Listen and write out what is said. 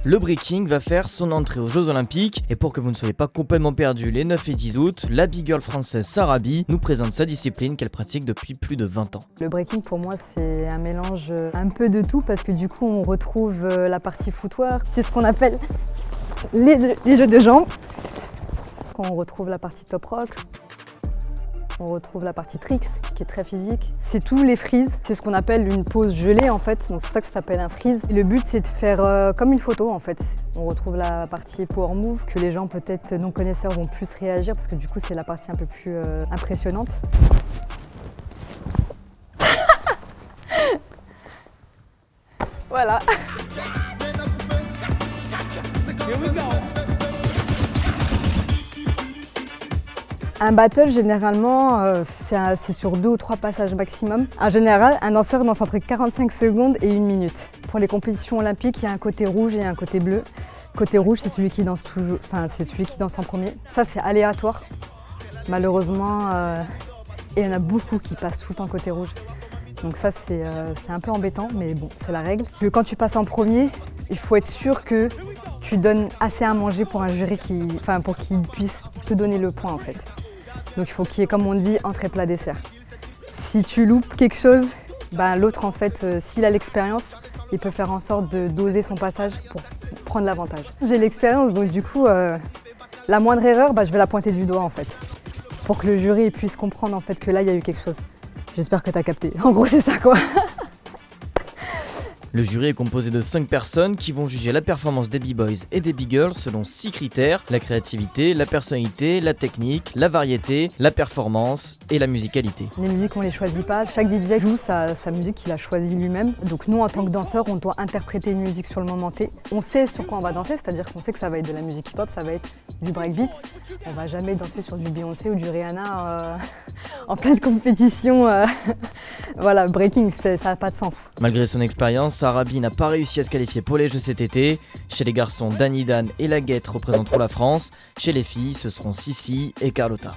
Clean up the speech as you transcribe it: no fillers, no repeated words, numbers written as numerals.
Le breaking va faire son entrée aux Jeux Olympiques et pour que vous ne soyez pas complètement perdus les 9 et 10 août, la big girl française Sarah B nous présente sa discipline qu'elle pratique depuis plus de 20 ans. Le breaking pour moi c'est un mélange un peu de tout parce que du coup on retrouve la partie footwork, c'est ce qu'on appelle les jeux de jambes. On retrouve la partie top rock, on retrouve la partie tricks qui est très physique. C'est tous les freeze, c'est ce qu'on appelle une pose gelée en fait, donc c'est pour ça que ça s'appelle un freeze. Et le but c'est de faire comme une photo en fait. On retrouve la partie power move que les gens peut-être non connaisseurs vont plus réagir parce que du coup c'est la partie un peu plus impressionnante. Voilà. Un battle, généralement, c'est sur 2 ou 3 passages maximum. En général, un danseur danse entre 45 secondes et 1 minute. Pour les compétitions olympiques, il y a un côté rouge et un côté bleu. Côté rouge, c'est celui qui danse toujours, enfin, c'est celui qui danse en premier. Ça, c'est aléatoire. Malheureusement, il y en a beaucoup qui passent tout le temps côté rouge. Donc ça, c'est un peu embêtant, mais bon, c'est la règle. Quand tu passes en premier, il faut être sûr que tu donnes assez à manger pour un jury pour qu'il puisse te donner le point en fait. Donc il faut qu'il y ait, comme on dit, entrée plat dessert. Si tu loupes quelque chose, l'autre en fait, s'il a l'expérience, il peut faire en sorte de doser son passage pour prendre l'avantage. J'ai l'expérience, donc du coup, la moindre erreur, je vais la pointer du doigt en fait, pour que le jury puisse comprendre en fait que là il y a eu quelque chose. J'espère que tu as capté. En gros, c'est ça quoi. Le jury est composé de 5 personnes qui vont juger la performance des b-boys et des b-girls selon 6 critères, la créativité, la personnalité, la technique, la variété, la performance et la musicalité. Les musiques, on les choisit pas. Chaque DJ joue sa musique qu'il a choisie lui-même. Donc nous, en tant que danseurs, on doit interpréter une musique sur le moment T. On sait sur quoi on va danser, c'est-à-dire qu'on sait que ça va être de la musique hip-hop, ça va être du breakbeat. On va jamais danser sur du Beyoncé ou du Rihanna en pleine compétition. Voilà, breaking, ça n'a pas de sens. Malgré son expérience, Sarah B n'a pas réussi à se qualifier pour les Jeux cet été. Chez les garçons, Danny Dan et Laguette représenteront la France. Chez les filles, ce seront Sissi et Carlotta.